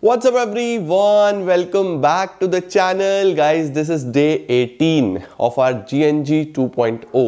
What's up everyone? Welcome back to the channel. Guys, this is day 18 of our GNG 2.0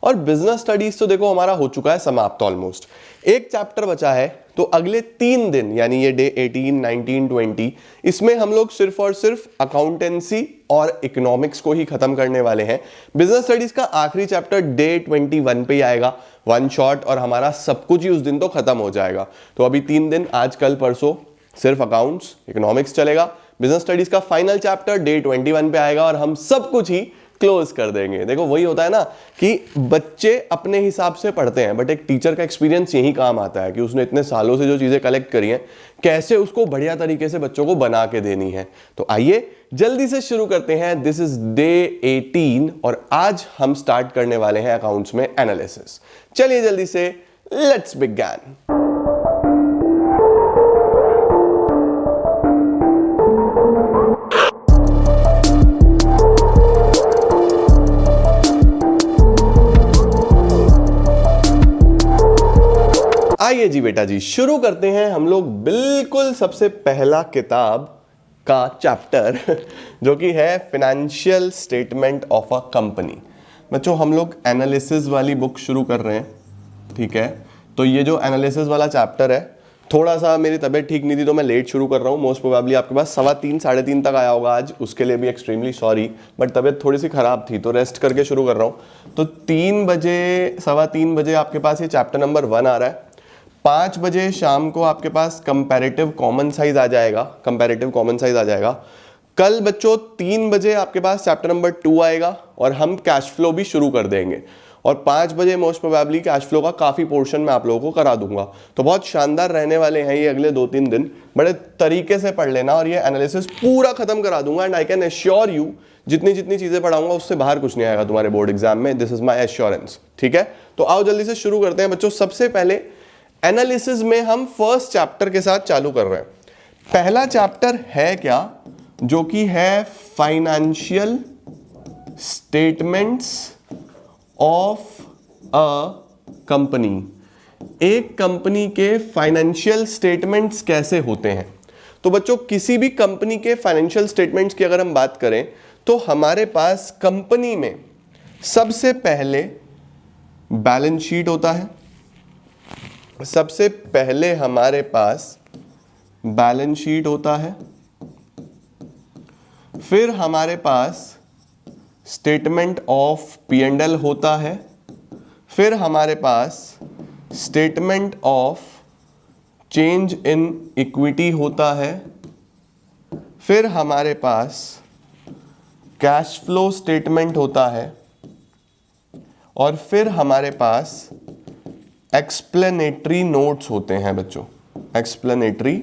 और business studies तो देखो हमारा हो चुका है समाप्त ऑलमोस्ट। एक चैप्टर बचा है, तो अगले 3 दिन यानी ये डे 18, 19, 20 इसमें हम लोग सिर्फ और सिर्फ अकाउंटेंसी और इकोनॉमिक्स को ही खत्म करने वाले हैं। बिजनेस स्टडीज का आखिरी चैप्टर डे 21 पे ही आएगा, वन शॉट, और हमारा सब कुछ ही उस दिन तो खत्म हो जाएगा। तो अभी 3 दिन, आज कल परसों सिर्फ अकाउंट्स इकोनॉमिक्स चलेगा। बिजनेस स्टडीज का फाइनल चैप्टर डे 21 पे आएगा और हम सब कुछ ही क्लोज कर देंगे। देखो वही होता है ना कि बच्चे अपने हिसाब से पढ़ते हैं, बट एक टीचर का एक्सपीरियंस यही काम आता है कि उसने इतने सालों से जो चीजें कलेक्ट करी हैं कैसे उसको बढ़िया तरीके से बच्चों को बना के देनी है। तो आइए जल्दी से शुरू करते हैं। दिस इज डे 18 और आज हम स्टार्ट करने वाले हैं अकाउंट्स में एनालिसिस। चलिए जल्दी से लेट्स बिगिन। आइए जी बेटा जी, शुरू करते हैं हम लोग बिल्कुल सबसे पहला किताब का चैप्टर जो कि है financial statement of a company. बच्चों हम लोग एनालिसिस वाली बुक शुरू कर रहे हैं, ठीक है। तो ये जो एनालिसिस वाला चैप्टर है, थोड़ा सा मेरी तबीयत ठीक नहीं थी तो मैं लेट शुरू कर रहा हूँ। मोस्ट प्रोबेबली आपके पास 3:15 साढ़े 3 तक आया होगा आज, उसके लिए भी एक्सट्रीमली सॉरी, बट तबीयत थोड़ी सी खराब थी तो रेस्ट करके शुरू कर रहा हूँ। तो 3 बजे 3:15 बजे आपके पास ये चैप्टर नंबर 1 आ रहा है। 5 बजे शाम को आपके पास कंपैरेटिव कॉमन साइज आ जाएगा, कल बच्चों 3 बजे आपके पास चैप्टर नंबर 2 आएगा और हम कैश फ्लो भी शुरू कर देंगे। और 5 बजे मोस्ट प्रोबेबली कैश फ्लो का काफी पोर्शन मैं आप लोगों को करा दूंगा। तो बहुत शानदार रहने वाले हैं ये अगले 2-3 दिन, बड़े तरीके से पढ़ लेना और ये एनालिसिस पूरा खत्म करा दूंगा। And I can assure you जितनी चीजें पढ़ाऊंगा उससे बाहर कुछ नहीं आएगा तुम्हारे बोर्ड एग्जाम में। दिस इज माई एश्योरेंस, ठीक है। तो आओ जल्दी से शुरू करते हैं बच्चों। सबसे पहले एनालिसिस में हम फर्स्ट चैप्टर के साथ चालू कर रहे हैं। पहला चैप्टर है क्या, जो कि है financial statements of a company. एक कंपनी के फाइनेंशियल स्टेटमेंट्स कैसे होते हैं। तो बच्चों किसी भी कंपनी के फाइनेंशियल स्टेटमेंट्स की अगर हम बात करें तो हमारे पास कंपनी में सबसे पहले बैलेंस शीट होता है। सबसे पहले हमारे पास बैलेंस शीट होता है, फिर हमारे पास स्टेटमेंट ऑफ P&L होता है, फिर हमारे पास statement of change in equity होता है, फिर हमारे पास कैश फ्लो स्टेटमेंट होता है और फिर हमारे पास एक्सप्लेनेटरी नोट्स होते हैं बच्चों, एक्सप्लेनेटरी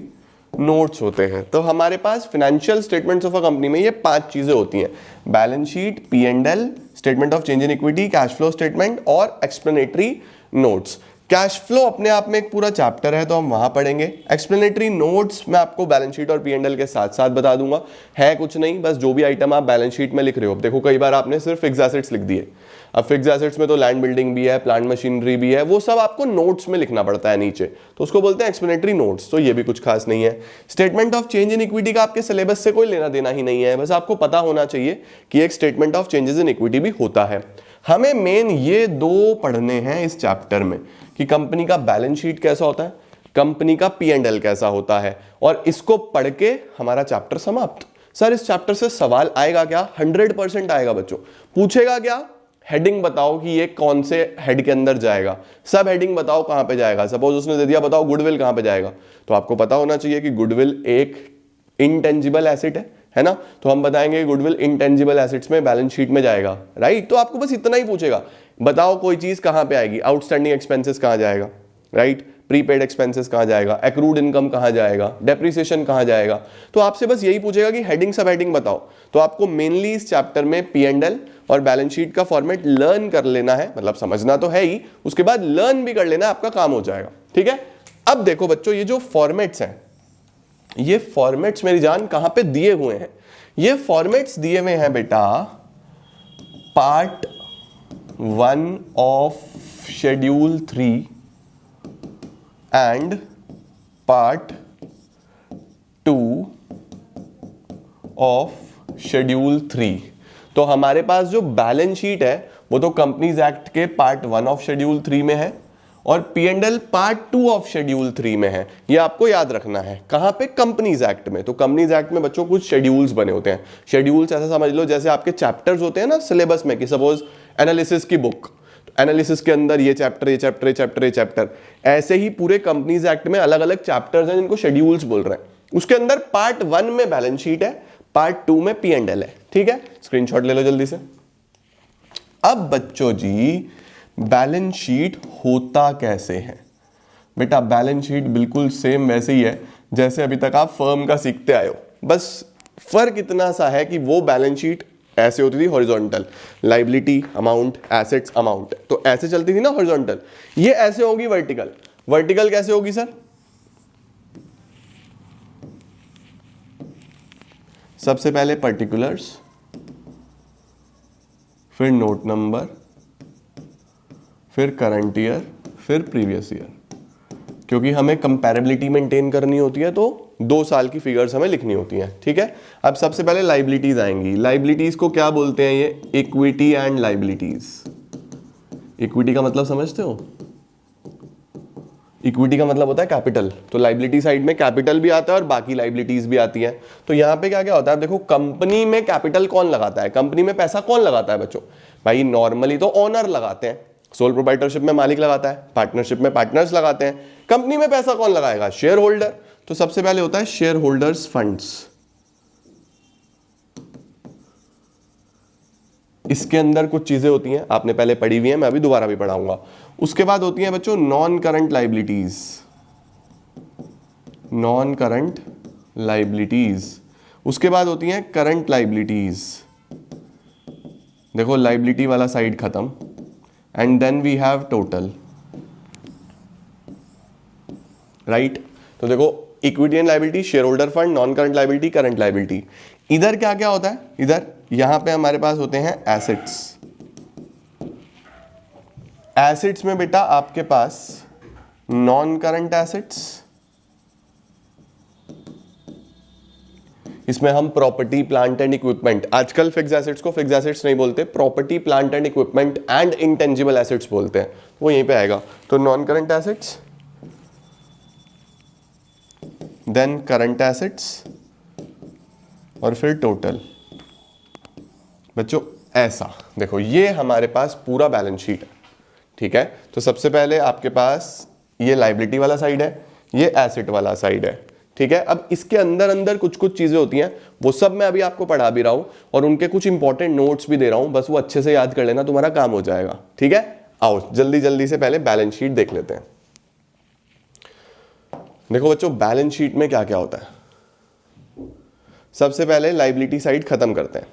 नोट्स होते हैं। तो हमारे पास financial statements of a company में ये 5 चीजें होती हैं: balance sheet, P&L, statement of change in equity, cash flow statement और एक्सप्लेनेटरी नोट्स। कैश फ्लो अपने आप में एक पूरा चैप्टर है तो हम वहां पढ़ेंगे। एक्सप्लेनेटरी नोट्स मैं आपको बैलेंस शीट और P&L के साथ साथ बता दूंगा। है कुछ नहीं, बस जो भी आइटम आप बैलेंस शीट में लिख रहे हो। देखो कई बार आपने सिर्फ फिक्स एसेट्स लिख दिए, अब फिक्स एसेट्स में तो लैंड बिल्डिंग भी है, प्लांट मशीनरी भी है, वो सब आपको नोट्स में लिखना पड़ता है नीचे, तो उसको बोलते हैं एक्सप्लेनेटरी नोट्स। तो ये भी कुछ खास नहीं है। Statement of change in equity का आपके सिलेबस से कोई लेना देना ही नहीं है, बस आपको पता होना चाहिए कि एक statement of changes in equity भी होता है। हमें मेन ये 2 पढ़ने हैं इस चैप्टर में कि कंपनी का बैलेंस शीट कैसा होता है, कंपनी का P&L कैसा होता है, और इसको पढ़ के हमारा चैप्टर समाप्त। सर इस चैप्टर से सवाल आएगा क्या? 100% आएगा बच्चों। पूछेगा क्या? हेडिंग बताओ कि ये कौन से हेड के अंदर जाएगा, सब हेडिंग बताओ कहां पे जाएगा। सपोज उसने दे दिया बताओ गुडविल कहां पे जाएगा, तो आपको पता होना चाहिए कि गुडविल एक इंटेंजिबल एसेट है ना। तो हम बताएंगे गुडविल इंटेंजिबल एसेट्स में बैलेंस शीट में जाएगा, राइट। तो आपको बस इतना ही पूछेगा, बताओ कोई चीज कहां पे आएगी, आउटस्टैंडिंग एक्सपेंसेस कहां जाएगा, राइट, प्रीपेड एक्सपेंसेस कहां जाएगा, एक्रूड इनकम कहां जाएगा, डेप्रिसिएशन कहां जाएगा। तो आपसे बस यही पूछेगा कि हेडिंग सब हेडिंग बताओ। तो आपको मेनली इस चैप्टर में P&L और बैलेंस शीट का फॉर्मेट लर्न कर लेना है, मतलब समझना तो है ही, उसके बाद लर्न भी कर लेना, आपका काम हो जाएगा, ठीक है। अब देखो बच्चों ये जो फॉर्मेट्स हैं, ये फॉर्मेट्स मेरी जान कहां पे दिए हुए हैं। ये फॉर्मेट्स दिए हुए हैं बेटा part 1 of schedule 3 and part 2 of schedule 3। तो हमारे पास जो बैलेंस शीट है वो तो कंपनीज एक्ट के पार्ट 1 ऑफ शेड्यूल 3 में है और P&L पार्ट 2 ऑफ शेड्यूल 3 में है। ये आपको याद रखना है। कहां पे? कंपनीज एक्ट में। तो कंपनीज एक्ट में बच्चों कुछ शेड्यूल्स बने होते हैं। शेड्यूल्स ऐसा समझ लो जैसे आपके चैप्टर्स होते हैं ना सिलेबस में, कि सपोज एनालिसिस की बुक, एनालिसिस के अंदर ये चैप्टर, ये चैप्टर, ये चैप्टर, ये चैप्टर, ऐसे ही पूरे कंपनीज एक्ट में अलग अलग चैप्टर्स हैं जिनको शेड्यूल्स बोल रहे हैं। उसके अंदर पार्ट 1 में बैलेंस शीट है, पार्ट 2 में P&L है। ठीक है, स्क्रीनशॉट ले लो जल्दी से। अब बच्चों जी बैलेंस शीट होता कैसे है? बेटा बैलेंस शीट बिल्कुल सेम वैसे ही है जैसे अभी तक आप फर्म का सीखते आए हो, बस फर्क इतना सा है कि वो बैलेंस शीट ऐसे होती थी horizontal, liability amount, assets amount, तो ऐसे चलती थी ना हॉरिजॉन्टल। ये ऐसे होगी वर्टिकल। वर्टिकल कैसे होगी सर? सबसे पहले पर्टिकुलर्स, फिर नोट नंबर, फिर करंट ईयर, फिर प्रीवियस ईयर, क्योंकि हमें कंपैरेबिलिटी मेंटेन करनी होती है तो 2 साल की फिगर्स हमें लिखनी होती हैं। ठीक है, अब सबसे पहले लायबिलिटीज आएंगी। लायबिलिटीज को क्या बोलते हैं? ये इक्विटी एंड लायबिलिटीज। इक्विटी का मतलब समझते हो? इक्विटी का मतलब होता है कैपिटल। तो लायबिलिटी साइड में कैपिटल भी आता है और बाकी लायबिलिटीज भी आती हैं। तो यहां पे क्या क्या होता है? देखो, कंपनी में कैपिटल कौन लगाता है? कंपनी में पैसा कौन लगाता है बच्चों? भाई नॉर्मली तो ओनर लगाते हैं, सोल प्रोप्राइटरशिप में मालिक लगाता है, पार्टनरशिप में पार्टनर्स लगाते हैं। कंपनी में पैसा कौन लगाएगा? Share holder. तो सबसे पहले होता है शेयर होल्डर्स फंड्स। इसके अंदर कुछ चीजें होती हैं, आपने पहले पढ़ी हुई है, मैं अभी दोबारा भी पढ़ाऊंगा। उसके बाद होती हैं बच्चों non current liabilities. Non current liabilities. उसके बाद होती हैं करंट लायबिलिटीज। देखो लायबिलिटी वाला साइड खत्म, and then we have total, right. तो देखो equity and liability, share holder fund, non current liability, current liability. इधर क्या क्या होता है? इधर यहां पे हमारे पास होते हैं एसेट्स। एसेट्स में बेटा आपके पास नॉन करंट एसेट्स, इसमें हम प्रॉपर्टी प्लांट एंड इक्विपमेंट, आजकल फिक्स एसेट्स को फिक्स एसेट्स नहीं बोलते, property plant and equipment and intangible assets बोलते हैं, वो यहीं पे आएगा। तो non current assets, then current assets, और फिर टोटल। बच्चों ऐसा देखो, ये हमारे पास पूरा बैलेंस शीट है। ठीक है, तो सबसे पहले आपके पास ये लायबिलिटी वाला साइड है, ये एसेट वाला साइड है। ठीक है, अब इसके अंदर अंदर कुछ कुछ चीजें होती हैं, वो सब मैं अभी आपको पढ़ा भी रहा हूं और उनके कुछ इंपॉर्टेंट नोट्स भी दे रहा हूं, बस वो अच्छे से याद कर लेना, तुम्हारा काम हो जाएगा। ठीक है, आओ जल्दी जल्दी से पहले बैलेंस शीट देख लेते हैं। देखो बच्चों बैलेंस शीट में क्या क्या होता है। सबसे पहले लायबिलिटी साइड खत्म करते हैं।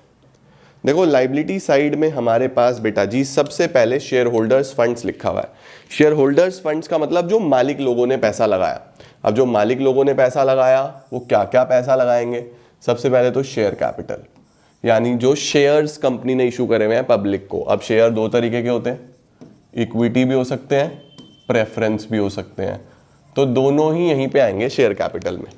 देखो लायबिलिटी साइड में हमारे पास बेटा जी सबसे पहले शेयर होल्डर्स फंड्स लिखा हुआ है। शेयर होल्डर्स फंड्स का मतलब जो मालिक लोगों ने पैसा लगाया। अब जो मालिक लोगों ने पैसा लगाया वो क्या क्या पैसा लगाएंगे? सबसे पहले तो शेयर कैपिटल, यानी जो शेयर्स कंपनी ने इशू करे हुए हैं पब्लिक को। अब शेयर 2 तरीके के होते हैं, इक्विटी भी हो सकते हैं, प्रेफरेंस भी हो सकते हैं, तो दोनों ही यहीं पे आएंगे शेयर कैपिटल में।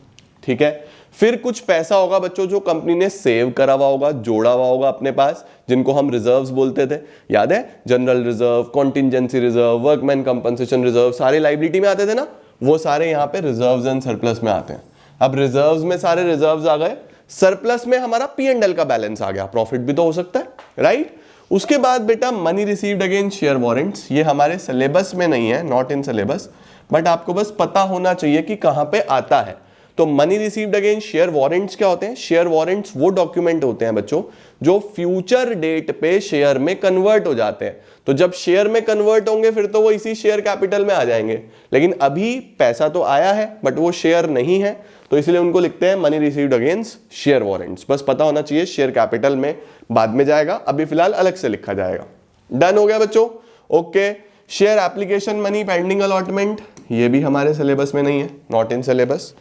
ठीक है, फिर कुछ पैसा होगा बच्चों जो कंपनी ने सेव करा हुआ होगा, जोड़ा हुआ होगा अपने पास, जिनको हम रिजर्व्स बोलते थे, याद है? General reserve, contingency reserve, workman compensation reserve, सारे लायबिलिटी में आते थे ना, वो सारे यहाँ पे रिजर्व्स एंड सरप्लस में आते हैं। अब रिजर्व्स में सारे रिजर्व्स आ गए, सरप्लस में हमारा P&L का बैलेंस आ गया, प्रॉफिट भी तो हो सकता है, राइट। उसके बाद बेटा money received against share warrants, ये हमारे सिलेबस में नहीं है, नॉट इन सिलेबस, बट आपको बस पता होना चाहिए कि कहां पे आता है। तो money received against share warrants क्या होते हैं? शेयर वारंट्स वो डॉक्यूमेंट होते हैं बच्चों जो फ्यूचर डेट पे शेयर में कन्वर्ट हो जाते हैं। तो जब शेयर में कन्वर्ट होंगे फिर तो वो इसी शेयर कैपिटल में आ जाएंगे, लेकिन अभी पैसा तो आया है बट वो शेयर नहीं है, तो इसलिए उनको लिखते हैं money received against share warrants. बस पता होना चाहिए, शेयर कैपिटल में बाद में जाएगा, अभी फिलहाल अलग से लिखा जाएगा। डन हो गया बच्चों? Okay. Share application money pending allotment, ये भी हमारे सिलेबस में नहीं है, नॉट इन सिलेबस।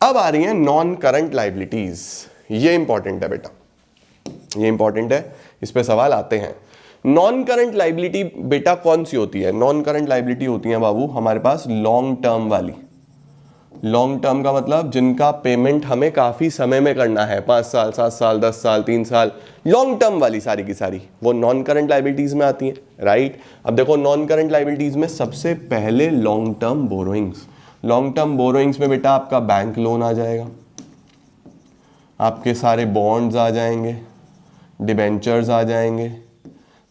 अब आ रही है नॉन करंट लायबिलिटीज, ये इंपॉर्टेंट है बेटा, ये इंपॉर्टेंट है, इस पे सवाल आते हैं। नॉन करंट लायबिलिटी बेटा कौन सी होती है? नॉन करंट लायबिलिटी होती है बाबू हमारे पास लॉन्ग टर्म वाली। लॉन्ग टर्म का मतलब जिनका पेमेंट हमें काफी समय में करना है, 5 साल, 7 साल, 10 साल, 3 साल, लॉन्ग टर्म वाली सारी की सारी वो नॉन करंट लाइबिलिटीज में आती है, राइट। अब देखो नॉन करंट लाइबिलिटीज में सबसे पहले long term borrowings. Long term borrowings में बेटा आपका बैंक लोन आ जाएगा, आपके सारे बॉन्ड्स आ जाएंगे, डिबेंचर्स आ जाएंगे,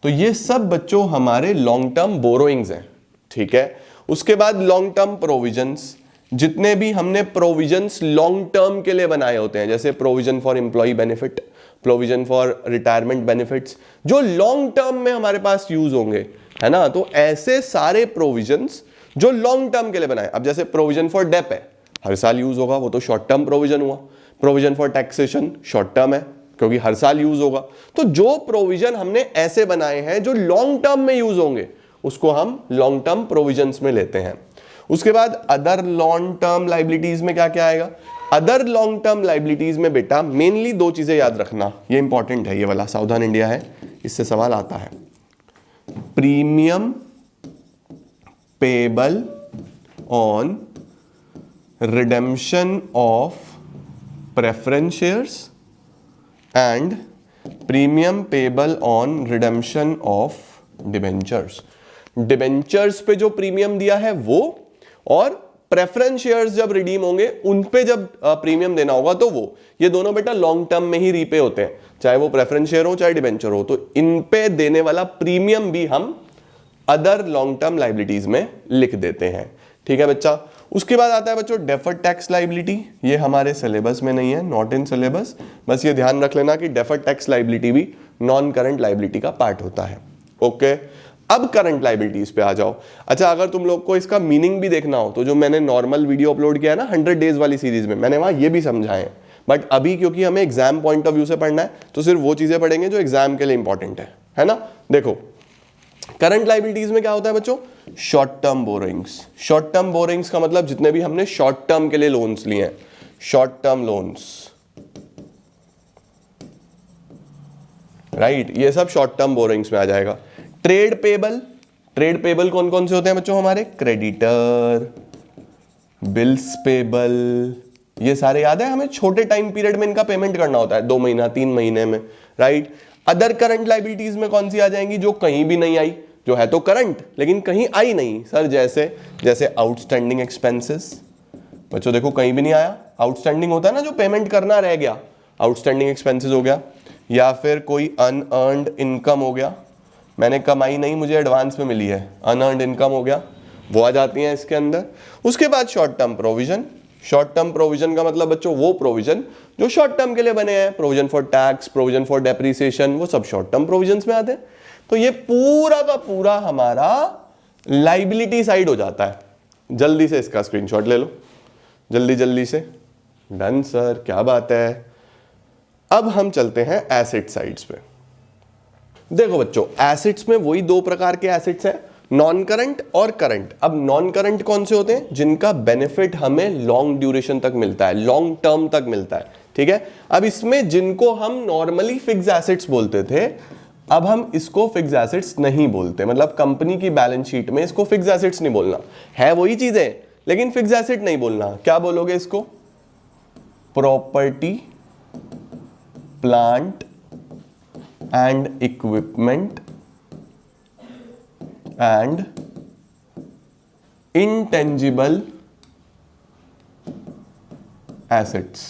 तो ये सब बच्चों हमारे लॉन्ग टर्म बोरोइंग्स हैं, ठीक है। उसके बाद लॉन्ग टर्म प्रोविजंस, जितने भी हमने प्रोविजंस लॉन्ग टर्म के लिए बनाए होते हैं, जैसे provision for employ benefit, provision for retirement benefits, जो लॉन्ग टर्म में हमारे पास यूज होंगे, है ना। तो ऐसे सारे प्रोविजंस जो लॉन्ग टर्म के लिए बनाए, अब जैसे प्रोविजन फॉर डेप है, हर साल यूज होगा, वो तो शॉर्ट टर्म प्रोविजन हुआ। Provision for taxation short term है क्योंकि हर साल यूज होगा। तो जो प्रोविजन हमने ऐसे बनाए हैं जो लॉन्ग टर्म में यूज होंगे, उसको हम लॉन्ग टर्म प्रोविजंस में लेते हैं। उसके बाद अदर लॉन्ग टर्म लाइबिलिटीज में क्या क्या आएगा? अदर लॉन्ग टर्म लाइबिलिटीज में बेटा मेनली 2 चीजें याद रखना, ये इंपॉर्टेंट है, ये वाला सावधान इंडिया है, इससे सवाल आता है। Premium payable on redemption of preference shares and premium payable on redemption of debentures. Debentures पे जो प्रीमियम दिया है वो, और प्रेफरेंस शेयर्स जब रिडीम होंगे उन पे जब प्रीमियम देना होगा तो वो, ये दोनों बेटा लॉन्ग टर्म में ही रीपे होते हैं, चाहे वो प्रेफरेंस शेयर हो चाहे डिबेंचर हो। तो इन पे देने वाला प्रीमियम भी हम अदर लॉन्ग टर्म लाइबिलिटीज में लिख देते हैं, ठीक है बच्चा। उसके बाद आता है बच्चों डेफर्ड टैक्स लाइबिलिटी, ये हमारे सिलेबस में नहीं है, नॉट इन सिलेबस, बस ये ध्यान रख लेना कि डेफर्ड टैक्स लाइबिलिटी भी नॉन करंट लाइबिलिटी का पार्ट होता है, ओके। अब करंट लाइबिलिटीज पे आ जाओ। अच्छा, अगर तुम लोग को इसका मीनिंग भी देखना हो तो जो मैंने नॉर्मल वीडियो अपलोड किया है ना 100 डेज वाली सीरीज में, मैंने वहां ये भी समझाए हैं, बट अभी क्योंकि हमें एग्जाम पॉइंट ऑफ व्यू से पढ़ना है तो सिर्फ वो चीजें पढ़ेंगे जो एग्जाम के लिए इंपॉर्टेंट है ना। देखो करंट लाइबिलिटीज में क्या होता है बच्चों? Short term borrowings. Short term borrowings का मतलब जितने भी हमने शॉर्ट टर्म के लिए लोन्स लिए हैं, शॉर्ट टर्म लोन्स, राइट, ये सब शॉर्ट टर्म बोरोइंग्स में आ जाएगा। ट्रेड पेबल, ट्रेड पेबल कौन कौन से होते हैं बच्चों हमारे? क्रेडिटर, बिल्स पेबल, ये सारे याद है हमें, छोटे टाइम पीरियड में इनका पेमेंट करना होता है, 2 महीना 3 महीने में, राइट। अदर करंट लाइबिलिटीज में कौन सी आ जाएंगी? जो कहीं भी नहीं आई, जो है तो करंट लेकिन कहीं आई नहीं सर, जैसे आउटस्टैंडिंग एक्सपेंसेस। बच्चों देखो कहीं भी नहीं आया, आउटस्टैंडिंग होता है ना जो पेमेंट करना रह गया, आउटस्टैंडिंग एक्सपेंसेस हो गया, या फिर कोई अनअर्न्ड इनकम हो गया, मैंने कमाई नहीं मुझे एडवांस में मिली है, अनअर्न्ड इनकम हो गया, वो आ जाती हैं इसके अंदर। उसके बाद short term provision. Short term provision का मतलब बच्चों वो प्रोविजन जो शॉर्ट टर्म के लिए बने हैं, provision for tax, provision for depreciation, वो सब शॉर्ट टर्म प्रोविजंस में आते हैं। तो ये पूरा का पूरा हमारा लाइबिलिटी साइड हो जाता है। जल्दी से इसका स्क्रीनशॉट ले लो, जल्दी जल्दी से। डन सर, क्या बात है। अब हम चलते हैं एसेट साइड्स पे। देखो बच्चों एसेट्स में वही 2 प्रकार के एसेट्स हैं, नॉन करंट और करंट। अब नॉन करंट कौन से होते हैं? जिनका बेनिफिट हमें लॉन्ग ड्यूरेशन तक मिलता है, लॉन्ग टर्म तक मिलता है, ठीक है। अब इसमें जिनको हम नॉर्मली फिक्स एसेट्स बोलते थे, अब हम इसको फिक्स एसेट्स नहीं बोलते, मतलब कंपनी की बैलेंस शीट में इसको फिक्स एसेट्स नहीं बोलना है, वही चीजें लेकिन फिक्स एसेट नहीं बोलना। क्या बोलोगे इसको? Property, plant and equipment and intangible assets.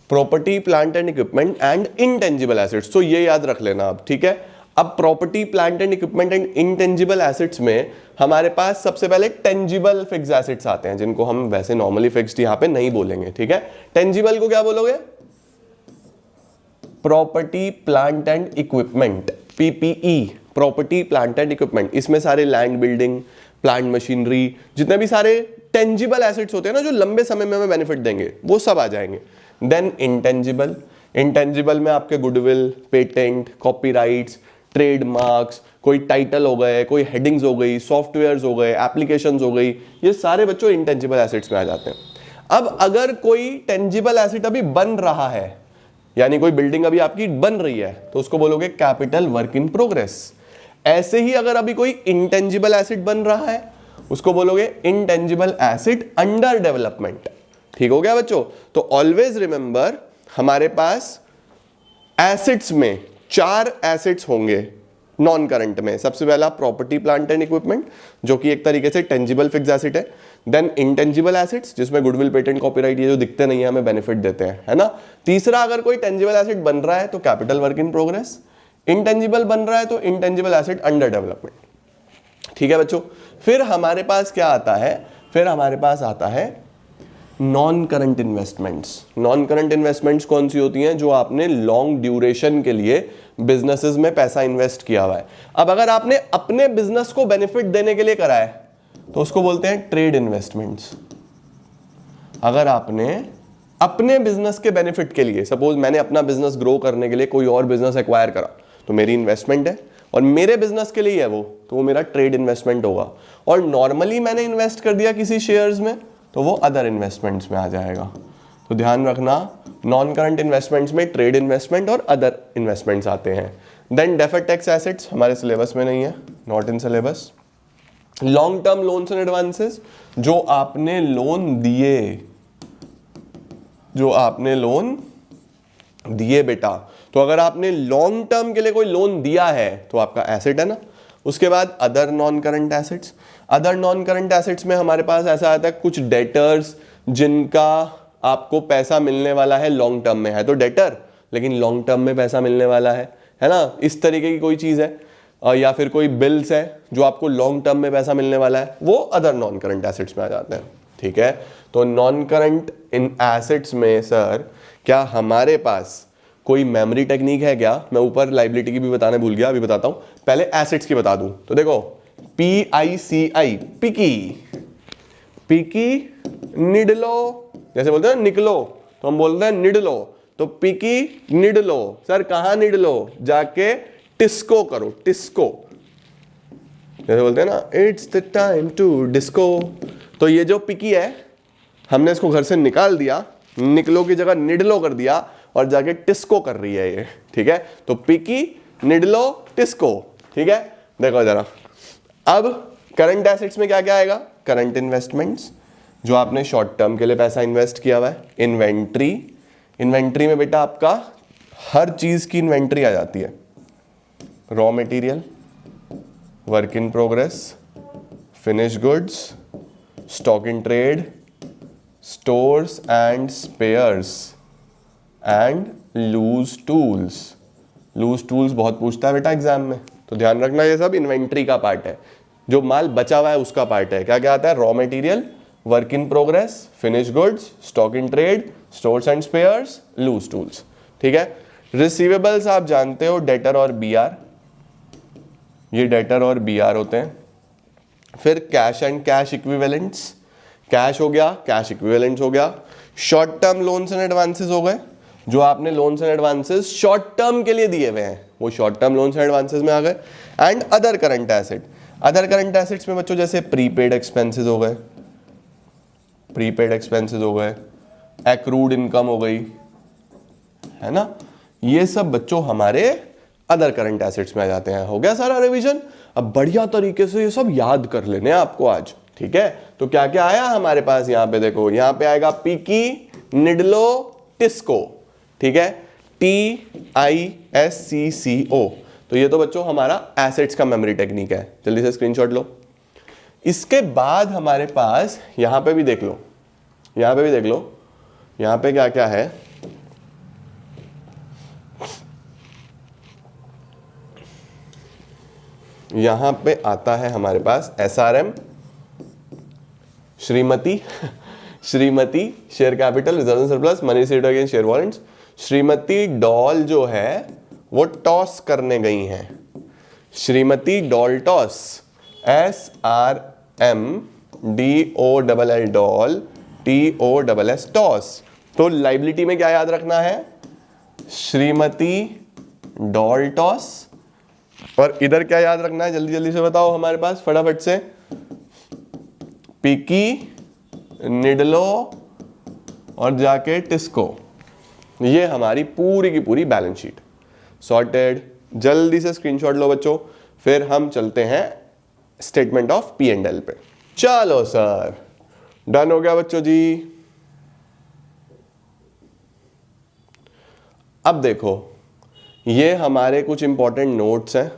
Property, plant and equipment and intangible assets, तो ये याद रख लेना अब, ठीक है। अब property, plant and equipment and intangible assets में हमारे पास सबसे पहले टेंजिबल फिक्स एसेट्स आते हैं, जिनको हम वैसे नॉर्मली फिक्स्ड यहां पे नहीं बोलेंगे, ठीक है। टेंजिबल को क्या बोलोगे? Property, plant and equipment, PPE, property, plant and equipment. इसमें सारे लैंड, बिल्डिंग, प्लांट मशीनरी, जितने भी सारे टेंजिबल एसेट्स होते हैं ना जो लंबे समय में हमें बेनिफिट देंगे, वो सब आ जाएंगे। देन इंटेंजिबल, इंटेंजिबल में आपके गुडविल, पेटेंट, कॉपीराइट्स, ट्रेडमार्क्स, कोई टाइटल हो गए, कोई हेडिंग्स हो गई, सॉफ्टवेयर्स हो गए, एप्लीकेशंस हो गई, ये सारे बच्चों इंटेंजिबल एसेट्स में आ जाते हैं। अब अगर कोई टेंजिबल एसेट अभी बन रहा है, यानी कोई बिल्डिंग अभी आपकी बन रही है, तो उसको बोलोगे कैपिटल वर्क इन प्रोग्रेस। ऐसे ही अगर अभी कोई इंटेंजिबल एसेट बन रहा है उसको बोलोगे इंटेंजिबल एसेट अंडर डेवलपमेंट। ठीक हो गया बच्चों? तो ऑलवेज रिमेंबर हमारे पास एसेट्स में 4 एसेट्स होंगे नॉन करंट में। सबसे पहला प्रॉपर्टी प्लांट एंड इक्विपमेंट, जो कि एक तरीके से टेंजिबल फिक्स एसेट है। देन इंटेंजिबल एसेट्स, जिसमें गुडविल, पेटेंट, कॉपीराइट, ये जो दिखते नहीं है हमें बेनिफिट देते हैं, है ना। तीसरा, अगर कोई टेंजिबल एसेट बन रहा है तो capital work in progress. Intangible बन रहा है तो इंटेंजिबल एसेट अंडर डेवलपमेंट। ठीक है बच्चों? फिर हमारे पास क्या आता है? फिर हमारे पास आता है non current investments. Non current investments कौन सी होती हैं? जो आपने लॉन्ग ड्यूरेशन के लिए बिजनेसेस में पैसा इन्वेस्ट किया हुआ है। अब अगर आपने अपने बिजनेस को बेनिफिट देने के लिए करा है तो उसको बोलते हैं ट्रेड इन्वेस्टमेंट्स। अगर आपने अपने बिजनेस के बेनिफिट के लिए, सपोज मैंने अपना बिजनेस ग्रो करने के लिए कोई और बिजनेस एक्वायर करा, तो मेरी इन्वेस्टमेंट है और मेरे बिजनेस के लिए है वो, तो वो मेरा ट्रेड इन्वेस्टमेंट होगा। और नॉर्मली मैंने इन्वेस्ट कर दिया किसी शेयर्स में तो वो अदर इन्वेस्टमेंट्स में आ जाएगा। तो ध्यान रखना, नॉन करंट इन्वेस्टमेंट्स में ट्रेड इन्वेस्टमेंट और अदर इन्वेस्टमेंट्स आते हैं। देन डेफर्ड टैक्स एसेट्स हमारे सिलेबस में नहीं है, not in syllabus. Long term loans and advances, जो आपने लोन दिए, जो आपने लोन दिए बेटा, तो अगर आपने लॉन्ग टर्म के लिए कोई लोन दिया है तो आपका एसेट है ना। उसके बाद other non current assets. Other non current assets में हमारे पास ऐसा आता है कुछ डेटर्स जिनका आपको पैसा मिलने वाला है लॉन्ग टर्म में, है तो डेटर लेकिन लॉन्ग टर्म में पैसा मिलने वाला है ना, इस तरीके की कोई चीज़ है। या फिर कोई बिल्स है जो आपको लॉन्ग टर्म में पैसा मिलने वाला है, वो अदर नॉन करंट एसेट्स में आ जाते हैं। ठीक है, तो नॉन करंट इन एसेट्स में सर क्या हमारे पास कोई मेमोरी टेक्निक है क्या? मैं ऊपर लाइबिलिटी की भी बताने भूल गया, अभी बताता हूं। पहले एसेट्स की बता दूं तो देखो, PICI, पिकी, पिकी निडलो, जैसे बोलते हैं निकलो तो हम बोलते हैं निडलो, तो पिकी निडलो। सर कहां निडलो? जाके टिस्को करो, टिस्को, जैसे बोलते हैं ना, it's the time to disco. तो ये जो पिकी है, हमने इसको घर से निकाल दिया, निकलो की जगह निडलो कर दिया और जाके टिस्को कर रही है ये। ठीक है, तो पिकी निडलो टिस्को। ठीक है, देखो जरा। अब करंट एसेट्स में क्या क्या आएगा? करंट इन्वेस्टमेंट्स, जो आपने शॉर्ट टर्म के लिए पैसा इन्वेस्ट किया हुआ है। इन्वेंट्री, इन्वेंट्री में बेटा आपका हर चीज की इन्वेंट्री आ जाती है। Raw material, work in progress, finish goods, stock in trade, stores and spares and loose tools. Loose tools बहुत पूछता है बेटा एग्जाम में, तो ध्यान रखना ये सब इन्वेंट्री का पार्ट है, जो माल बचा हुआ है उसका पार्ट है। क्या क्या आता है? Raw material, work in progress, finish goods, stock in trade, stores and spares, loose tools. ठीक है, रिसीवेबल्स आप जानते हो, डेटर और बीआर, ये डेटर और बीआर होते हैं। फिर cash and cash equivalents, cash हो गया, कैश इक्विवेलेंट्स हो गया। Short term loans and advances हो गए, जो आपने loans and advances short term के लिए दिए हुए हैं, वो short term loans and advances में आ गए। And other current asset, other current assets में बच्चों जैसे प्रीपेड एक्सपेंसेस हो गए, प्रीपेड एक्सपेंसेस हो गए, एक्रूड इनकम हो गई, है ना, ये सब बच्चों हमारे अदर करंट एसेट्स में आ जाते हैं। हो गया सारा रिवीजन। अब बढ़िया तरीके से ये सब याद कर लेने आपको आज। ठीक है, तो क्या क्या आया हमारे पास यहाँ पे? देखो यहाँ पे आएगा पिकी निडलो टिस्को। ठीक है, TISCCO। तो ये तो बच्चों हमारा एसेट्स का मेमोरी टेक्निक है, जल्दी से स्क्रीनशॉट लो। इसके बाद हमारे पास यहां पे भी देख लो, यहां पे भी देख लो, यहां पे क्या क्या है। यहां पे आता है हमारे पास SRM, Shrimati Shrimati share capital, reserve surplus, money seat against share warrants. Shrimati doll जो है वो टॉस करने गई हैं, Shrimati doll toss, SRMDOLL doll, TOSS toss. तो लाइबिलिटी में क्या याद रखना है? Shrimati doll toss. और इधर क्या याद रखना है? जल्दी जल्दी से बताओ हमारे पास फटाफट से। पिकी निडलो और जाके टिस्को, ये हमारी पूरी की पूरी बैलेंस शीट सॉर्टेड। जल्दी से स्क्रीनशॉट लो बच्चों, फिर हम चलते हैं स्टेटमेंट ऑफ P&L पे। चलो सर, डन हो गया बच्चों जी। अब देखो, ये हमारे कुछ इंपॉर्टेंट नोट्स हैं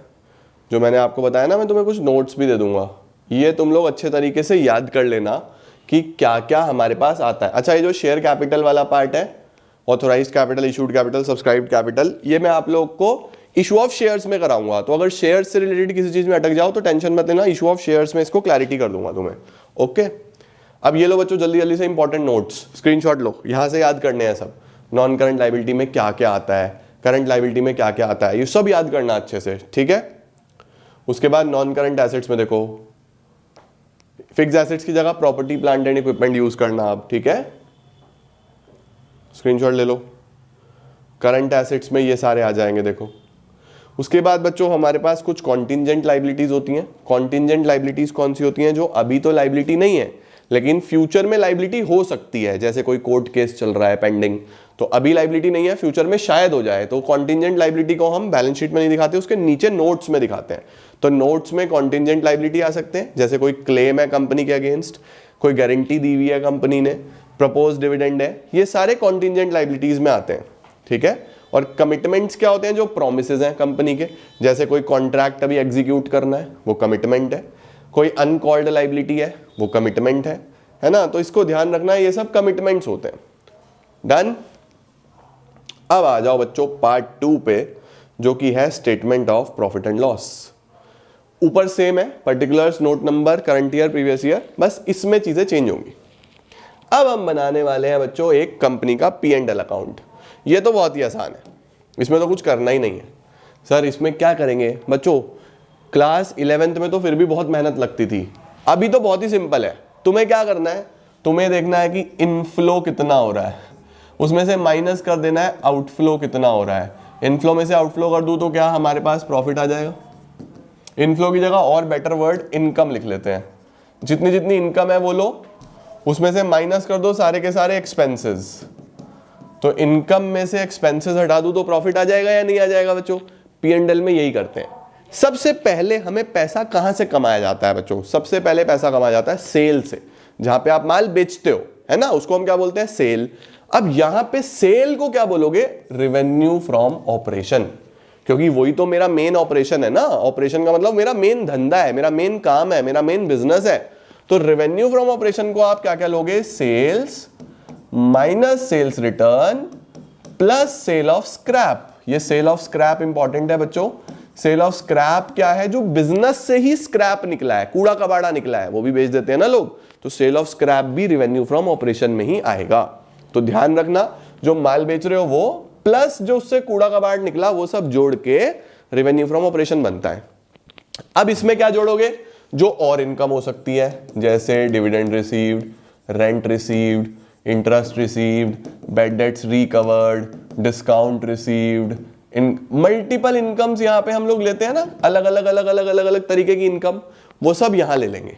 जो मैंने आपको बताया ना, मैं तुम्हें कुछ नोट्स भी दे दूंगा, ये तुम लोग अच्छे तरीके से याद कर लेना कि क्या क्या हमारे पास आता है। अच्छा, ये जो शेयर कैपिटल वाला पार्ट है, authorised capital, issued capital, subscribed capital, ये मैं आप लोग को इशू ऑफ शेयर्स में कराऊंगा। तो अगर शेयर्स से रिलेटेड किसी चीज में अटक जाओ तो टेंशन मत लेना, इशू ऑफ शेयर्स में इसको क्लैरिटी कर दूंगा तुम्हें। ओके, अब ये लो बच्चों, जल्दी जल्दी से इंपॉर्टेंट नोट्स स्क्रीनशॉट लो, यहां से याद करने हैं सब। नॉन करंट लाइबिलिटी में क्या क्या आता है, करंट लाइबिलिटी में क्या क्या आता है, ये सब याद करना अच्छे से, ठीक है। उसके बाद नॉन करंट एसेट्स में देखो, फिक्स एसेट्स की जगह property plant and equipment use करना अब, ठीक है, स्क्रीनशॉट ले लो। करंट एसेट्स में ये सारे आ जाएंगे देखो। उसके बाद बच्चों हमारे पास कुछ कॉन्टिंजेंट लाइबिलिटीज होती हैं। कॉन्टिंजेंट लाइबिलिटीज कौन सी होती हैं? जो अभी तो लाइबिलिटी नहीं है लेकिन फ्यूचर में लाइबिलिटी हो सकती है, जैसे कोई कोर्ट केस चल रहा है पेंडिंग, तो अभी लाइबिलिटी नहीं है, फ्यूचर में शायद हो जाए, तो कॉन्टिंजेंट लाइबिलिटी को हम बैलेंस शीट में नहीं दिखाते, उसके नीचे नोट्स में दिखाते हैं। तो नोट्स में कॉन्टिंजेंट लाइबिलिटी आ सकते हैं, जैसे कोई क्लेम है कंपनी के अगेंस्ट, कोई गारंटी दी हुई है कंपनी ने, प्रपोज डिविडेंड है, ये सारे कॉन्टिंजेंट लाइबिलिटीज में आते हैं, ठीक है। और कमिटमेंट्स क्या होते हैं? जो प्रोमिसेस हैं कंपनी के, जैसे कोई कॉन्ट्रैक्ट अभी एग्जीक्यूट करना है, वो कमिटमेंट है। कोई अनकॉल्ड लाइबिलिटी है, वो कमिटमेंट है ना। तो इसको ध्यान रखना है, ये सब कमिटमेंट्स होते हैं। डन। अब आ जाओ बच्चों पार्ट 2 पे, जो कि है statement of profit and loss. ऊपर सेम है, particulars, note number, current year, previous year, बस इसमें चीजें चेंज होंगी। अब हम बनाने वाले हैं बच्चों एक कंपनी का P&L अकाउंट। ये तो बहुत ही आसान है, इसमें तो कुछ करना ही नहीं है। सर इसमें क्या करेंगे बच्चों? क्लास 11th में तो फिर भी बहुत मेहनत लगती थी, अभी तो बहुत ही सिंपल है। तुम्हें क्या करना है? तुम्हें देखना है कि इनफ्लो कितना हो रहा है, उसमें से माइनस कर देना है आउटफ्लो कितना हो रहा है। इनफ्लो में से आउटफ्लो कर दूं तो क्या हमारे पास प्रॉफिट आ जाएगा। इनफ्लो की जगह और बेटर वर्ड इनकम लिख लेते हैं। जितनी जितनी इनकम है वो लो, उसमें से माइनस कर दो सारे के सारे एक्सपेंसेस। तो इनकम में से एक्सपेंसेस हटा दूं तो प्रॉफिट आ जाएगा या नहीं आ जाएगा बच्चों? P&L में यही करते हैं। सबसे पहले हमें पैसा कहां से कमाया जाता है बच्चों? सबसे पहले पैसा कमाया जाता है सेल से, जहां पे आप माल बेचते हो, है ना, उसको हम क्या बोलते हैं? सेल। अब यहां पे सेल को क्या बोलोगे? रेवेन्यू फ्रॉम ऑपरेशन, क्योंकि वही तो मेरा मेन ऑपरेशन है ना। ऑपरेशन का मतलब मेरा मेन धंधा है, मेरा मेन काम है, मेरा मेन बिजनेस है। तो रेवेन्यू फ्रॉम ऑपरेशन को आप क्या क्या लोगे? Sales minus sales return plus sale of scrap. ये सेल ऑफ स्क्रैप इंपॉर्टेंट है बच्चों। सेल ऑफ स्क्रैप क्या है? जो बिजनेस से ही स्क्रैप निकला है, कूड़ा कबाड़ा निकला है, वो भी बेच देते हैं ना लोग, तो सेल ऑफ स्क्रैप भी रेवेन्यू फ्रॉम ऑपरेशन में ही आएगा। तो ध्यान रखना, जो माल बेच रहे हो वो प्लस जो उससे कूड़ा कबाड़ निकला, वो सब जोड़ के रेवेन्यू फ्रॉम ऑपरेशन बनता है। अब इसमें क्या जोड़ोगे? जो और इनकम हो सकती है, जैसे dividend received, rent received, interest received, bad debts recovered, discount received, इन मल्टीपल इनकम्स यहां पे हम लोग लेते हैं ना, अलग अलग तरीके की इनकम, वो सब यहां ले लेंगे,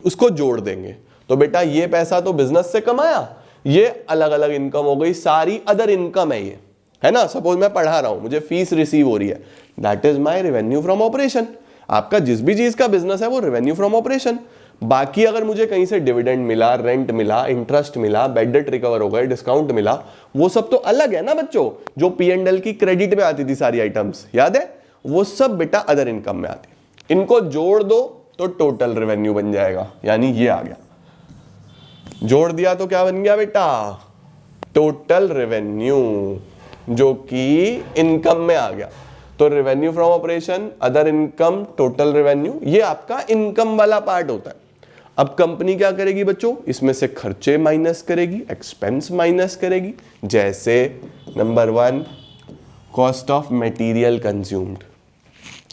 उसको जोड़ देंगे। तो बेटा ये पैसा तो बिजनेस से कमाया, ये अलग अलग इनकम हो गई, सारी अदर इनकम है ये, है ना। सपोज मैं पढ़ा रहा हूं, मुझे फीस रिसीव हो रही है, that is my revenue from operation. आपका जिस भी चीज का बिजनेस है वो रेवेन्यू फ्रॉम ऑपरेशन। बाकी अगर मुझे कहीं से डिविडेंड मिला, रेंट मिला, इंटरेस्ट मिला, बैड डेट रिकवर हो गए, डिस्काउंट मिला, वो सब तो अलग है ना बच्चों। जो P&L की क्रेडिट में आती थी सारी आइटम्स, याद है, वो सब बेटा अदर इनकम में आती। इनको जोड़ दो तो टोटल रेवेन्यू बन जाएगा, यानी ये आ गया। जोड़ दिया तो क्या बन गया बेटा? टोटल रेवेन्यू, जो कि इनकम में आ गया। तो revenue from operation, other income, total revenue, ये आपका इनकम वाला पार्ट होता है। अब कंपनी क्या करेगी बच्चों? इसमें से खर्चे माइनस करेगी, एक्सपेंस माइनस करेगी। जैसे number 1 cost of material consumed.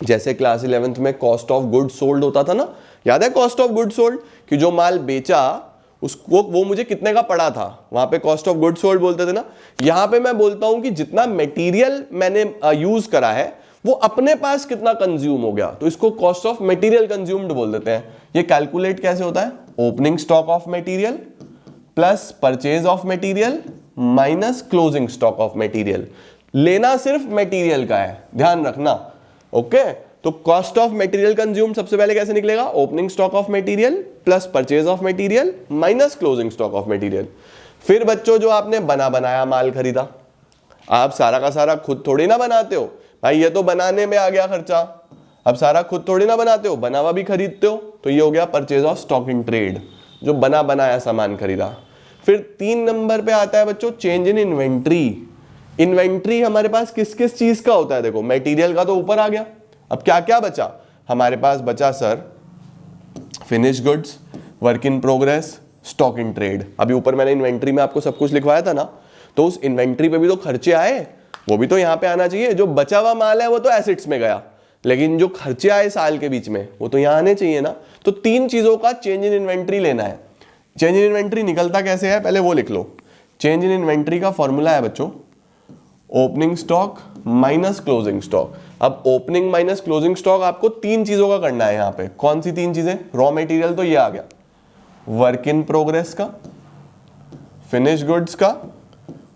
जैसे क्लास 11th में कॉस्ट ऑफ गुड सोल्ड होता था ना, याद है कॉस्ट ऑफ गुड सोल्ड, कि जो माल बेचा उसको वो मुझे कितने का पड़ा था, वहां पे कॉस्ट ऑफ गुड सोल्ड बोलते थे ना। यहां पे मैं बोलता हूं कि जितना मटेरियल मैंने यूज करा है वो अपने पास कितना कंज्यूम हो गया, तो इसको कॉस्ट ऑफ मटेरियल कंज्यूम्ड बोल देते हैं। ये कैलकुलेट कैसे होता है? Opening stock of material plus purchase of material minus closing stock of material. लेना सिर्फ मटेरियल का है, ध्यान रखना। ओके, तो कॉस्ट ऑफ मटेरियल कंज्यूम सबसे पहले कैसे निकलेगा? Opening stock of material plus purchase of material minus closing stock of material. फिर बच्चों जो आपने बना बनाया माल खरीदा, आप सारा का सारा खुद थोड़ी ना बनाते हो भाई, ये तो बनाने में आ गया खर्चा। अब सारा खुद थोड़ी ना बनाते हो, बना हुआ भी खरीदते हो, तो ये हो गया purchase of stock in trade, जो बना बनाया सामान खरीदा। फिर 3 नंबर पे आता है बच्चों चेंज इन इन्वेंट्री। इन्वेंट्री हमारे पास किस किस चीज का होता है? देखो मटेरियल का तो ऊपर आ गया, अब क्या क्या बचा हमारे पास? बचा sir finish goods, work in progress, stock in trade. अभी ऊपर मैंने इन्वेंट्री में आपको सब कुछ लिखवाया था ना, तो उस इन्वेंट्री पे भी तो खर्चे आए, वो भी तो यहाँ पे आना चाहिए। जो बचा हुआ माल है वो तो एसेट्स में गया, लेकिन जो खर्चे आए साल के बीच में वो तो यहाँ आने चाहिए ना। तो 3 चीजों का चेंज इन इन्वेंट्री लेना है। चेंज इन इन्वेंट्री निकलता कैसे है पहले वो लिख लो। चेंज इन इन्वेंट्री का फॉर्मूला है बच्चों opening stock minus closing stock. अब ओपनिंग माइनस क्लोजिंग स्टॉक आपको 3 चीजों का करना है यहाँ पे। कौन सी 3 चीजें? रॉ मटेरियल तो ये आ गया, वर्क इन प्रोग्रेस का, फिनिश गुड्स का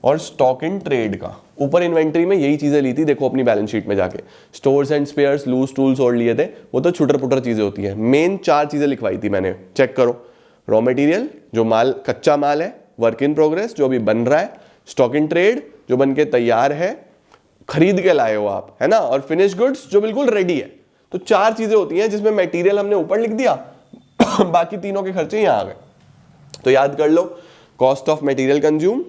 और स्टॉक इन ट्रेड का। ऊपर इन्वेंट्री में यही चीजें ली थी, देखो अपनी बैलेंस शीट में जाके। Stores and spares, loose tools और लिए थे, वो तो छुटर पुटर चीजें होती है। मेन 4 चीजें लिखवाई थी मैंने, चेक करो। रॉ मटेरियल जो माल कच्चा माल है, वर्क इन प्रोग्रेस जो अभी बन रहा है, स्टॉक इन ट्रेड जो बन के तैयार है, खरीद के लाए हो आप, है ना, और फिनिश गुड्स जो बिल्कुल रेडी है। तो 4 चीजें होती हैं जिसमें मटेरियल हमने ऊपर लिख दिया बाकी तीनों के खर्चे यहां आ गए। तो याद कर लो, cost of material consume,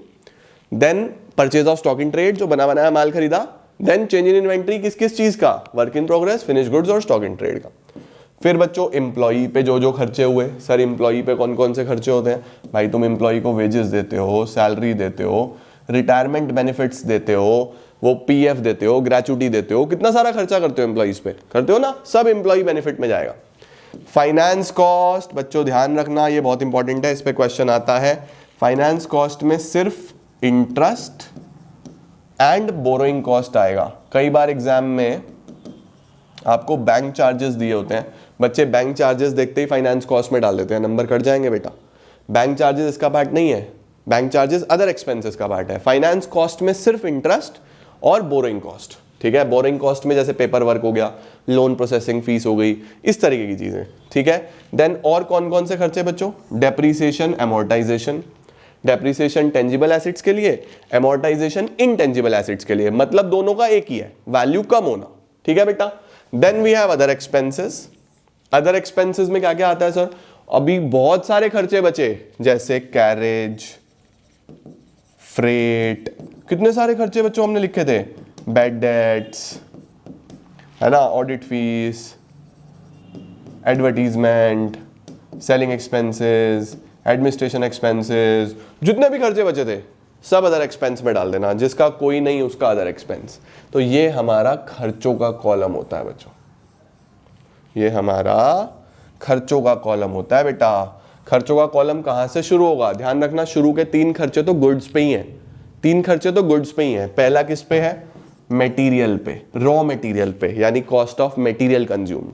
then purchase of stock in trade जो बना बनाया माल खरीदा, देन चेंज इन इन्वेंट्री किस किस चीज का? Work in progress, finish goods और स्टॉक इन ट्रेड का। फिर बच्चों एम्प्लॉई पे जो जो खर्चे हुए, सर एम्प्लॉई पे कौन कौन से खर्चे होते हैं? भाई तुम एम्प्लॉई को वेजेस देते हो, सैलरी देते हो, रिटायरमेंट बेनिफिट्स देते हो, वो पीएफ देते हो, ग्रेचुटी देते हो, कितना सारा खर्चा करते हो एम्प्लॉइज पे, करते हो ना, सब एम्प्लॉई बेनिफिट में जाएगा। फाइनेंस कॉस्ट बच्चों ध्यान रखना, ये बहुत इंपॉर्टेंट है, इस पे क्वेश्चन आता है। फाइनेंस कॉस्ट में सिर्फ इंटरेस्ट एंड बोरोइंग कॉस्ट आएगा। कई बार एग्जाम में आपको बैंक चार्जेस दिए होते हैं, बच्चे बैंक चार्जेस देखते ही फाइनेंस कॉस्ट में डाल देते हैं, नंबर कट जाएंगे बेटा। बैंक चार्जेस इसका पार्ट नहीं है, बैंक चार्जेस अदर एक्सपेंसेस का पार्ट है। फाइनेंस कॉस्ट में सिर्फ इंटरेस्ट और बोरोइंग कॉस्ट, ठीक है। बोरिंग कॉस्ट में जैसे पेपर वर्क हो गया, लोन प्रोसेसिंग फीस हो गई, इस तरीके की चीजें, ठीक है। देन और कौन कौन से खर्चे बच्चों? Depreciation, amortisation. Depreciation tangible assets के लिए, एमोर्टाइजेशन इनटेंजिबल एसेट्स के लिए, मतलब दोनों का एक ही है, वैल्यू कम होना, ठीक है बेटा। Then we have other expenses. Other expenses में क्या क्या आता है सर? अभी बहुत सारे खर्चे बचे, जैसे कैरेज, फ्रेट, कितने सारे खर्चे बच्चों हमने लिखे थे, बैड डेट्स, है ना, audit fees, advertisement, selling expenses, administration expenses, जितने भी खर्चे बचे थे सब अदर एक्सपेंस में डाल देना, जिसका कोई नहीं उसका अदर एक्सपेंस। तो ये हमारा खर्चों का कॉलम होता है बच्चों, ये हमारा खर्चों का कॉलम होता है बेटा। खर्चों का कॉलम कहां से शुरू होगा? ध्यान रखना, शुरू के 3 खर्चे तो गुड्स पे ही हैं, 3 खर्चे तो गुड्स पे ही हैं। पहला किस पे है? मटेरियल पे, रॉ मटेरियल पे, यानी कॉस्ट ऑफ मटेरियल कंज्यूम।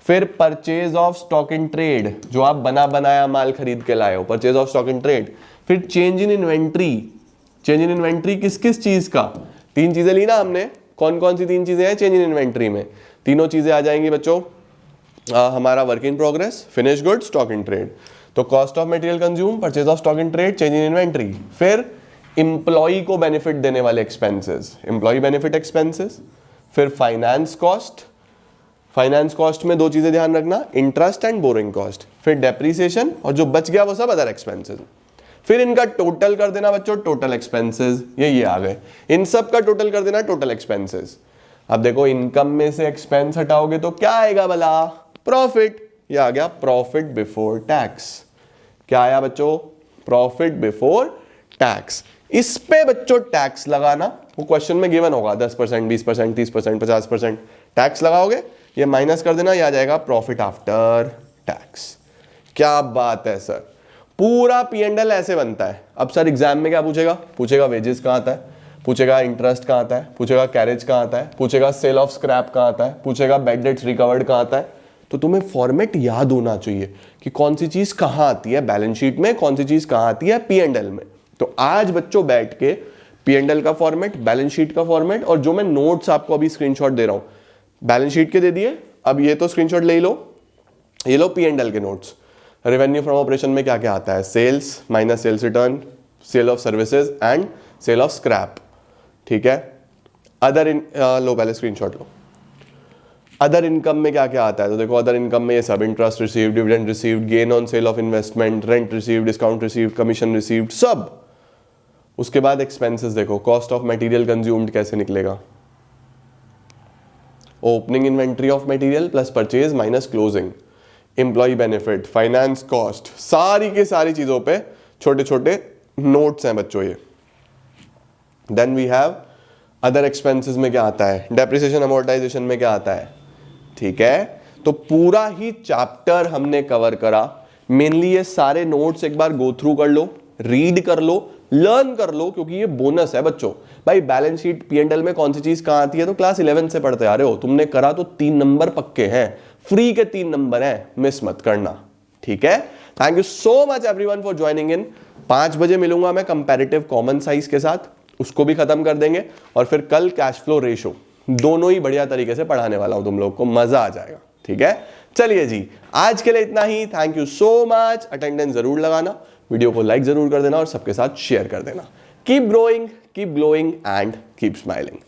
फिर purchase of stock in trade, जो आप बना बनाया माल खरीद के लाए हो, purchase of stock in trade. फिर change in inventory, change in inventory किस किस चीज का? 3 चीजें ली ना हमने, कौन कौन सी 3 चीजें हैं चेंज इन इन्वेंट्री में? तीनों चीजें आ जाएंगी बच्चों, हमारा work in progress, finish goods, stock in trade. तो cost of material consume, purchase of stock in trade, change in inventory. फिर इंप्लॉई को बेनिफिट देने वाले एक्सपेंसेस, इंप्लॉई बेनिफिट एक्सपेंसेस। फिर फाइनेंस कॉस्ट, फाइनेंस कॉस्ट में 2 चीजें ध्यान रखना, इंटरेस्ट एंड बोरिंग कॉस्ट। फिर डेप्रीसिएशन, और जो बच गया वो सब अदर एक्सपेंसेस। फिर इनका टोटल कर देना बच्चों, टोटल एक्सपेंसेस, ये आ गए, इन सब का टोटल कर देना टोटल एक्सपेंसेस। अब देखो इनकम में से एक्सपेंस हटाओगे तो क्या आएगा भला? प्रॉफिट। ये आ गया प्रॉफिट बिफोर टैक्स। क्या आया बच्चों? Profit before tax. इस पे बच्चों टैक्स लगाना, वो क्वेश्चन में गिवन होगा 10%, 20%, 30%, 50%। टैक्स लगाओगे, ये माइनस कर देना, ये आ जाएगा प्रॉफिट आफ्टर टैक्स। क्या बात है सर, पूरा P&L ऐसे बनता है। अब सर एग्जाम में क्या पूछेगा? पूछेगा वेजेस कहाँ आता है, पूछेगा इंटरेस्ट कहाँ आता है, पूछेगा कैरेज कहाँ आता है, पूछेगा सेल ऑफ स्क्रैप कहाँ आता है, पूछेगा बैड डेट्स रिकवर्ड कहाँ आता है। तो तुम्हें फॉर्मेट याद होना चाहिए कि कौन सी चीज कहाँ आती है बैलेंस शीट में, कौन सी चीज कहाँ आती है P&L में। तो आज बच्चों बैठ के P&L का फॉर्मेट, बैलेंस शीट का फॉर्मेट, और जो मैं नोट्स आपको अभी स्क्रीनशॉट दे रहा हूं, बैलेंस शीट के दे दिए, अब ये तो स्क्रीनशॉट ले लो, ये लो P&L के नोट्स। रेवेन्यू फ्रॉम ऑपरेशन में क्या क्या आता है? Sales minus sales return, sale of services and sale of scrap, ठीक है। अदर इन लो पहले स्क्रीनशॉट लो। अदर इनकम में क्या क्या आता है? तो देखो अदर इनकम में ये सब, interest received, dividend received, gain on sale of investment, rent received, discount received, commission received, सब। उसके बाद एक्सपेंसेस देखो, कॉस्ट ऑफ मटेरियल कंज्यूम्ड कैसे निकलेगा? Opening inventory of material plus purchase minus closing, employ benefit, finance cost, सारी के सारी चीजों पे छोटे छोटे नोट्स हैं बच्चों ये। Then we have other expenses में क्या आता है? डेप्रिसिएशन अमोर्टाइजेशन में क्या आता है? ठीक है, तो पूरा ही चैप्टर हमने कवर करा। मेनली ये सारे नोट्स एक बार गो थ्रू कर लो, रीड कर लो, लर्न कर लो, क्योंकि ये बोनस है बच्चों। भाई बैलेंस शीट P&L में कौन सी चीज कहां आती है? तो क्लास 11 से पढ़ते आ रहे हो, तुमने करा तो 3 नंबर पक्के हैं, फ्री के 3 नंबर हैं, मिस मत करना, ठीक है। Thank you so much everyone for joining in. 5 बजे मिलूंगा मैं कंपैरेटिव कॉमन साइज के साथ, उसको भी खत्म कर देंगे, और फिर कल कैश फ्लो रेशो, दोनों ही बढ़िया तरीके से पढ़ाने वाला हूं, तुम लोग को मजा आ जाएगा, ठीक है। चलिए जी, आज के लिए इतना ही। Thank you so much. Attendance जरूर लगाना, वीडियो को लाइक जरूर कर देना और सबके साथ शेयर कर देना। Keep growing, keep glowing and keep smiling.